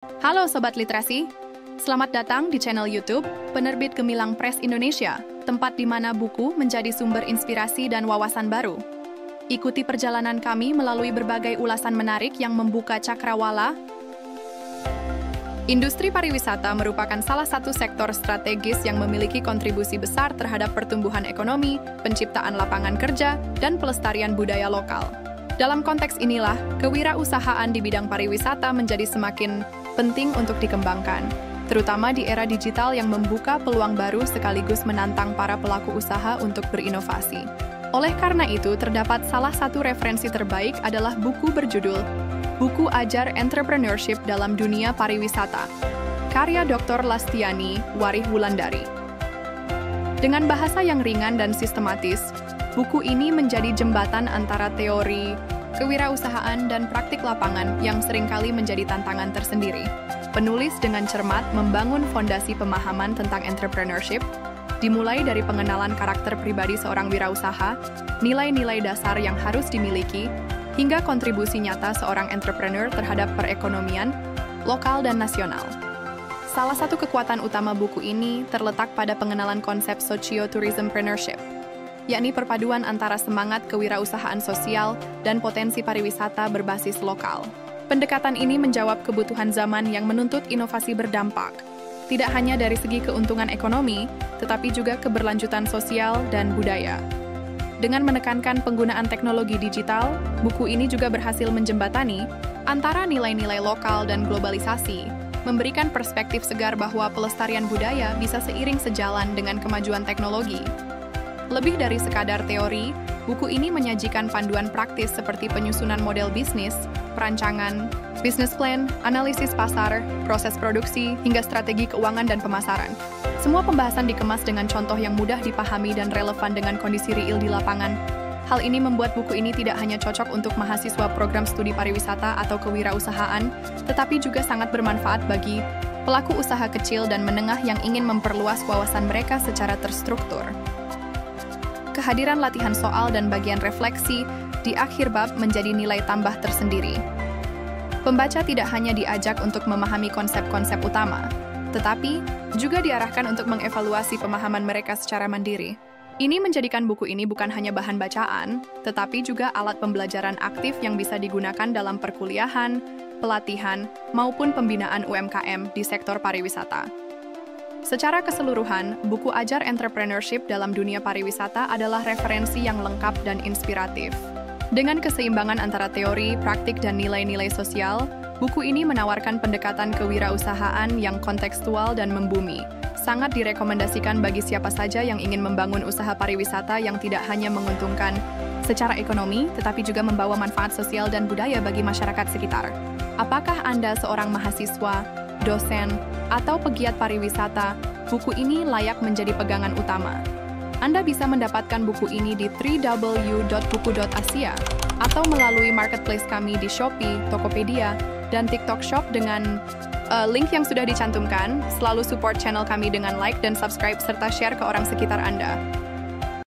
Halo Sobat Literasi, selamat datang di channel YouTube Penerbit Gemilang Press Indonesia, tempat di mana buku menjadi sumber inspirasi dan wawasan baru. Ikuti perjalanan kami melalui berbagai ulasan menarik yang membuka cakrawala. Industri pariwisata merupakan salah satu sektor strategis yang memiliki kontribusi besar terhadap pertumbuhan ekonomi, penciptaan lapangan kerja, dan pelestarian budaya lokal. Dalam konteks inilah, kewirausahaan di bidang pariwisata menjadi semakin penting untuk dikembangkan, terutama di era digital yang membuka peluang baru sekaligus menantang para pelaku usaha untuk berinovasi. Oleh karena itu, terdapat salah satu referensi terbaik adalah buku berjudul Buku Ajar Entrepreneurship dalam Dunia Pariwisata, karya Dr. Lastiani Warih Wulandari. Dengan bahasa yang ringan dan sistematis, buku ini menjadi jembatan antara teori, kewirausahaan, dan praktik lapangan yang seringkali menjadi tantangan tersendiri. Penulis dengan cermat membangun fondasi pemahaman tentang entrepreneurship, dimulai dari pengenalan karakter pribadi seorang wirausaha, nilai-nilai dasar yang harus dimiliki, hingga kontribusi nyata seorang entrepreneur terhadap perekonomian, lokal dan nasional. Salah satu kekuatan utama buku ini terletak pada pengenalan konsep socio-tourismpreneurship, yakni perpaduan antara semangat kewirausahaan sosial dan potensi pariwisata berbasis lokal. Pendekatan ini menjawab kebutuhan zaman yang menuntut inovasi berdampak, tidak hanya dari segi keuntungan ekonomi, tetapi juga keberlanjutan sosial dan budaya. Dengan menekankan penggunaan teknologi digital, buku ini juga berhasil menjembatani antara nilai-nilai lokal dan globalisasi, memberikan perspektif segar bahwa pelestarian budaya bisa seiring sejalan dengan kemajuan teknologi. Lebih dari sekadar teori, buku ini menyajikan panduan praktis seperti penyusunan model bisnis, perancangan, business plan, analisis pasar, proses produksi, hingga strategi keuangan dan pemasaran. Semua pembahasan dikemas dengan contoh yang mudah dipahami dan relevan dengan kondisi real di lapangan. Hal ini membuat buku ini tidak hanya cocok untuk mahasiswa program studi pariwisata atau kewirausahaan, tetapi juga sangat bermanfaat bagi pelaku usaha kecil dan menengah yang ingin memperluas wawasan mereka secara terstruktur. Kehadiran latihan soal dan bagian refleksi di akhir bab menjadi nilai tambah tersendiri. Pembaca tidak hanya diajak untuk memahami konsep-konsep utama, tetapi juga diarahkan untuk mengevaluasi pemahaman mereka secara mandiri. Ini menjadikan buku ini bukan hanya bahan bacaan, tetapi juga alat pembelajaran aktif yang bisa digunakan dalam perkuliahan, pelatihan, maupun pembinaan UMKM di sektor pariwisata. Secara keseluruhan, buku Ajar Entrepreneurship dalam Dunia Pariwisata adalah referensi yang lengkap dan inspiratif. Dengan keseimbangan antara teori, praktik, dan nilai-nilai sosial, buku ini menawarkan pendekatan kewirausahaan yang kontekstual dan membumi. Sangat direkomendasikan bagi siapa saja yang ingin membangun usaha pariwisata yang tidak hanya menguntungkan secara ekonomi, tetapi juga membawa manfaat sosial dan budaya bagi masyarakat sekitar. Apakah Anda seorang mahasiswa, dosen, atau pegiat pariwisata? Buku ini layak menjadi pegangan utama. Anda bisa mendapatkan buku ini di www.buku.asia atau melalui marketplace kami di Shopee, Tokopedia, dan TikTok Shop dengan link yang sudah dicantumkan. Selalu support channel kami dengan like dan subscribe serta share ke orang sekitar Anda.